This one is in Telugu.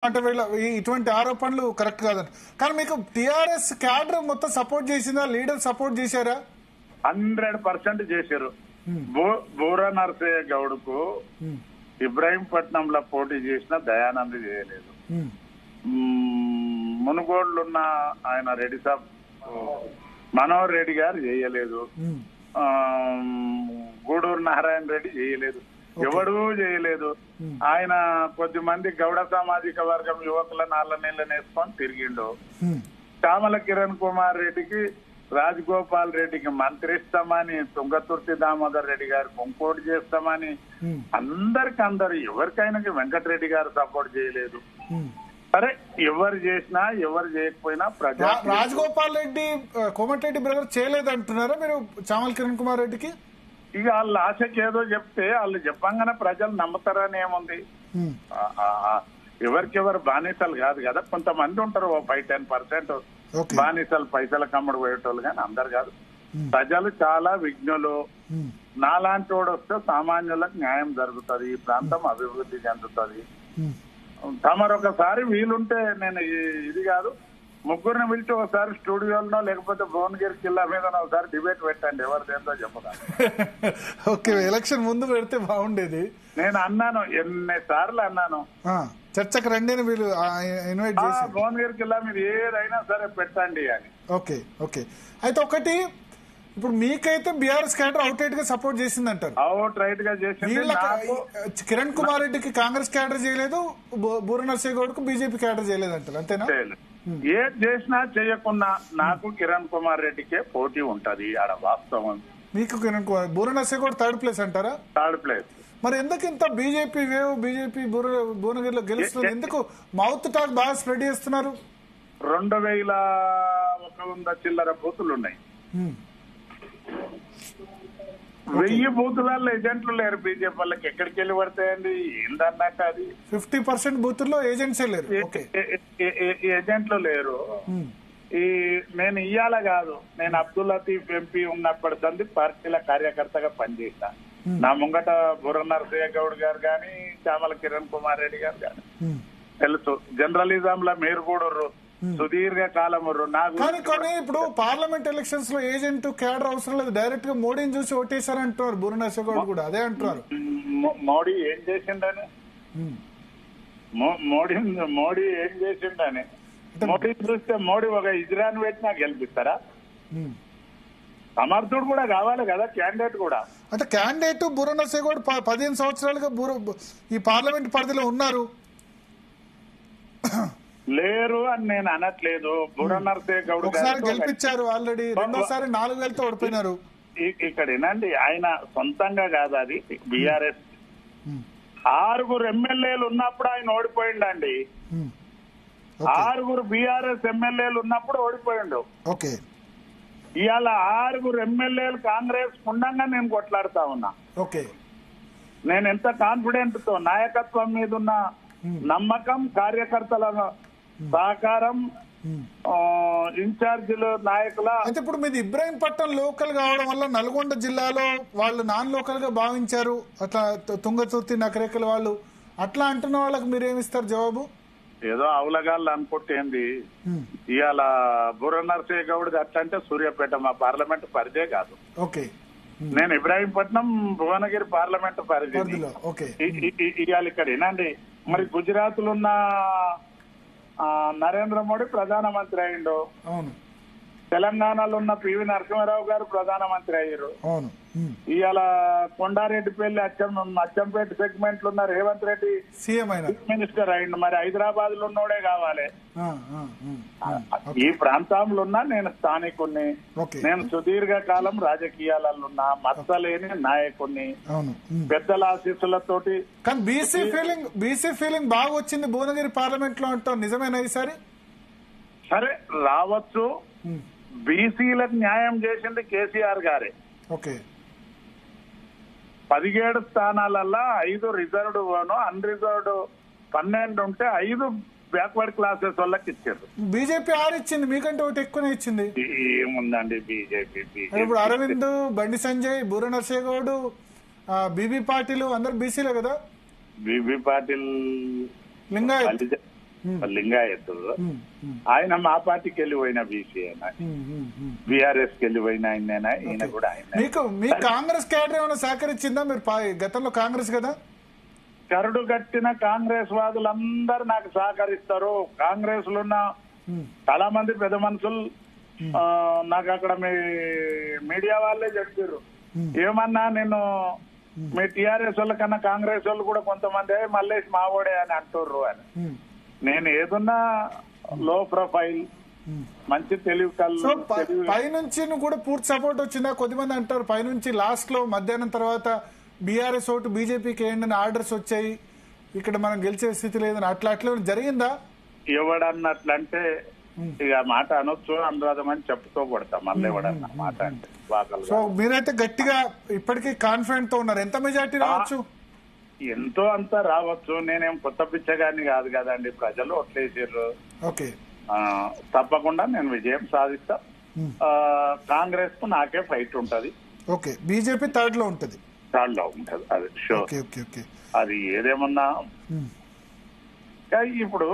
అంటే వీళ్ళ ఇటువంటి ఆరోపణలు కరెక్ట్ కాదండి. కానీ మీకు టిఆర్ఎస్ క్యాడర్ మొత్తం సపోర్ట్ చేసిందా, లీడర్ సపోర్ట్ చేశారా? 100% చేశారు. బూర నరసయ్య గౌడ్కు ఇబ్రాహీంపట్నంలో పోటీ చేసిన దయానంద్ చేయలేదు. మునుగోడ్లున్న ఆయన రెడ్డి సాబ్ మనోహర్ రెడ్డి గారు చేయలేదు. గూడూరు నారాయణ రెడ్డి చేయలేదు. ఎవడూ చేయలేదు. ఆయన కొద్దిమంది గౌడ సామాజిక వర్గం యువకులను నాళ్ళ నీళ్ళని వేసుకొని తిరిగిండు. చామల కిరణ్ కుమార్ రెడ్డికి రాజగోపాల్ రెడ్డికి మంత్రి ఇస్తామని, తుంగతుర్తి దామోదర్ రెడ్డి గారికి ఇంకోటి చేస్తామని అందరు ఎవరికైనా వెంకటరెడ్డి గారు సపోర్ట్ చేయలేదు. సరే, ఎవరు చేసినా ఎవరు చేయకపోయినా ప్రజా రాజగోపాల్ రెడ్డి కోమటిరెడ్డి బ్రదర్ చేయలేదు అంటున్నారా మీరు చామల కిరణ్ కుమార్ రెడ్డికి? ఇక వాళ్ళ ఆశకి ఏదో చెప్తే వాళ్ళు చెప్పంగానే ప్రజలు నమ్ముతారని ఏముంది? ఎవరికెవరు బానిసలు కాదు కదా. కొంతమంది ఉంటారు, 5-10% బానిసలు పైసల కమ్ముడు పోయేటోళ్ళు, కానీ అందరు కాదు. ప్రజలు చాలా విజ్ఞులు. నాలాంటి వాడు వస్తే సామాన్యులకు న్యాయం జరుగుతుంది, ఈ ప్రాంతం అభివృద్ధి చెందుతుంది. తమరొకసారి వీలుంటే నేను ఇది కాదు, ముగ్గురిని పిలిచి ఒకసారి స్టూడియోలో లేకపోతే భువనగిరి కిల్లా మీద ఒకసారి డిబేట్ పెట్టండి, ఎవరిదేందో చెప్పదా. ఓకే, ఎలక్షన్ ముందు పెడితే బాగుండేది. నేను అన్నాను, ఎన్నిసార్లు అన్నాను, చర్చకు రండి అని వీళ్ళు ఇన్వైట్ చేసి భువనగిరి కిల్లా మీరు ఏదైనా సరే పెట్టండి అని. Okay okay. అయితే ఒకటి, ఇప్పుడు మీకైతే బీఆర్ఎస్ క్యాడర్ అవుట్ రైట్ గా సపోర్ట్ చేసింది అంటారు. అవుట్ రైట్ గా చేసింది. కిరణ్ కుమార్ రెడ్డికి కాంగ్రెస్ క్యాడర్ చేయలేదు, బూర నరసయ్య గౌడ్ కు బీజేపీ క్యాడర్ చేయలేదు అంటారు, అంతేనా? ఏది చేసినా చేయకున్నా నాకు కిరణ్ కుమార్ రెడ్డికే పోటీ ఉంటది ఆడ, వాస్తవం. మీకు కిరణ్ కుమార్, బూర నరసయ్య గౌడ్ థర్డ్ ప్లేస్ అంటారా? Third place. మరి ఎందుకు ఇంత బీజేపీ వేవ్, బీజేపీ భువనగిరిలో గెలుస్తుంది, ఎందుకు మౌత్ టాక్ బాగా స్ప్రెడ్ చేస్తున్నారు? 2100 చిల్లర బూతులు ఉన్నాయి. 1000 బూతులలో ఏజెంట్లు లేరు బీజేపీ వాళ్ళకి. ఎక్కడికి వెళ్ళి పడతాయండి? ఏందన్నట్టు అది 50% బూతుల్లో ఏజెంట్సే లేరు, ఏజెంట్లు లేరు. నేను ఇయ్యాల కాదు, నేను అబ్దుల్ లతీఫ్ ఎంపీ ఉన్నప్పటి సంది పార్టీల కార్యకర్తగా పనిచేసా. నా ముంగట బూర నరసయ్య గౌడ్ గారు గాని, చామల కిరణ్ కుమార్ రెడ్డి గారు గాని తెలుసు. జర్నలిజం లో మీరు కూడా సుదీర్ఘ కాలం నాకు. కానీ ఇప్పుడు పార్లమెంట్ ఎలక్షన్స్ లో ఏజెంట్ క్యాడర్ అవసరం లేదు, డైరెక్ట్ గా మోడీని చూసి ఓటేశారంటున్నారు బూర నరసయ్య గౌడ్ కూడా అదే అంటున్నారు. మోడీ ఏం చేసిండని, మోడీ ఏం చేసిండని, మోడీని చూస్తే మోడీ ఒక ఇజ్రాన్ పెట్టినా గెలిపిస్తారా? సమర్థుడు కూడా కావాలి కదా, క్యాండిడేట్ కూడా. అంటే క్యాండిడేట్ బూర నరసయ్య గౌడ్ 15 సంవత్సరాలుగా ఈ పార్లమెంట్ పరిధిలో ఉన్నారు. లేరు అని నేను అనట్లేదు. బూర నరసయ్య గౌడ్ ఒకసారి గెలిపించారు ఆల్రెడీ, రెండోసారి 4,000తో ఓడిపోయినారు. ఇక్కడ ఏనండి, ఆయన సొంతంగా కాదు, అది బీఆర్ఎస్ 6 ఎమ్మెల్యేలు ఉన్నప్పుడు ఆయన ఓడిపోయిండండి. 6 బీఆర్ఎస్ ఎమ్మెల్యేలు ఉన్నప్పుడు ఓడిపోయిండు. ఓకే, ఇవాళ 6 ఎమ్మెల్యేలు కాంగ్రెస్ ఉండంగా నేను కొట్లాడుతా ఉన్నా. ఓకే, నేను ఎంత కాన్ఫిడెంట్ తో, నాయకత్వం మీద ఉన్న నమ్మకం, కార్యకర్తల సహకారం, ఇన్ఛార్జీలు నాయకుల. అయితే ఇప్పుడు మీది ఇబ్రాహీంపట్నం లోకల్ కావడం వల్ల నల్గొండ జిల్లాలో వాళ్ళు నాన్ లోకల్ గా భావించారు, అట్లా తుంగతుర్తి నకరేకల వాళ్ళు అట్లా అంటున్న వాళ్ళకి మీరేమిస్తారు జవాబు? ఏదో అవలగాళ్ళు అనుకుంటేంది. ఇవాళ బూర నరసయ్య గౌడ్ అట్లా అంటే సూర్యాపేట మా పార్లమెంట్ పరిధే కాదు. ఓకే, నేను ఇబ్రాహీంపట్నం భువనగిరి పార్లమెంట్ పరిధి. ఇవాళ ఇక్కడ ఏనండి, మరి గుజరాత్ లో ఉన్న నరేంద్ర మోడీ ప్రధానమంత్రి అయ్యిండు. అవును. తెలంగాణలో ఉన్న పివి నరసింహారావు గారు ప్రధానమంత్రి అయ్యారు. అవును. ఇవాళ కొండారెడ్డిపల్లి అచ్చంపేట సెగ్మెంట్ లో ఉన్న రేవంత్ రెడ్డి సీఎం మినిస్టర్ అయ్యిండు. మరి హైదరాబాద్ లో ఉన్నోడే కావాలి. ఈ ప్రాంతంలో ఉన్నా నేను స్థానికుణ్ణి, నేను సుదీర్ఘ కాలం రాజకీయాలలో ఉన్నా, మచ్చలేని నాయకుణ్ణి, పెద్దల ఆశీస్సులతోటి. కానీ బీసీ ఫీలింగ్ బాగా వచ్చింది భువనగిరి పార్లమెంట్ లో అంటాం, నిజమేనా ఈసారి? సరే, రావచ్చు. బీసీలకు న్యాయం చేసింది కేసీఆర్ గారే. ఓకే, 17 స్థానాలలో 5 రిజర్వ్డ్, అన్రిజర్వ్డ్ 12 ఉంటే 5 బ్యాక్వర్డ్ క్లాసెస్ వాళ్ళకి ఇచ్చారు. బీజేపీ 6 ఇచ్చింది, మీకంటే ఒకటి ఎక్కువనే ఇచ్చింది. ఏముందండి బీజేపీ? ఇప్పుడు అరవింద్, బండి సంజయ్, బూర నరసయ్య గౌడ్, బీబీ పాటిల్ అందరు బీసీలే కదా. బీబీ పాటిల్ లింగాయత్ లింగాయత్, ఆయన మా పార్టీకి వెళ్ళిపోయిన బీసీ అయినా, బీఆర్ఎస్ కి వెళ్ళిపోయిన ఆయనైనా, ఈయన కూడా ఆయన. మీ కాంగ్రెస్ క్యాడర్ ఏమైనా సహకరించిందా? మీరు గతంలో కాంగ్రెస్ కదా. కరుడు కట్టిన కాంగ్రెస్ వాదులందరూ నాకు సహకరిస్తారు. కాంగ్రెస్ లో ఉన్న చాలా మంది పెద్ద మనుషులు నాకు అక్కడ మీ మీడియా వాళ్ళే చెప్పారు, ఏమన్నా నేను మీ టీఆర్ఎస్ వాళ్ళ కన్నా కాంగ్రెస్ వాళ్ళు కూడా కొంతమంది మల్లేష్ మావోడే అని అంటుర్రు అని. నేను ఏదున్నా లో ప్రొఫైల్, మంచి తెలివి కళ్ళు. పైనుంచి కూడా పూర్తి సపోర్ట్ వచ్చిందా? కొద్దిమంది అంటారు పైనుంచి లాస్ట్ లో మధ్యాహ్నం తర్వాత బీఆర్ఎస్ ఓటు బీజేపీకి వేయండి అని ఆర్డర్స్ వచ్చాయి, ఇక్కడ మనం గెలిచే స్థితి లేదని. అట్లా జరిగిందా? ఎవడన్నట్లంటే ఇక మాట అనొచ్చు, అనురాధమని చెప్పుతూ పడతాం. మళ్ళీ ఎవడన్నా మాట అంటే. సో మీరైతే గట్టిగా ఇప్పటికీ కాన్ఫిడెంట్ తో ఉన్నారు. ఎంత మెజార్టీ రావచ్చు? ఎంతో అంతా రావచ్చు. నేనేం కొత్త పిచ్చగాని కాదు కదండి, ప్రజలు ఓట్లేసారు. ఓకే, తప్పకుండా నేను విజయం సాధిస్తా. కాంగ్రెస్ కు నాకే ఫైట్ ఉంటది. ఓకే, బీజేపీ థర్డ్ లో ఉంటది. అది షూర్. అది ఏదేమన్నా ఇప్పుడు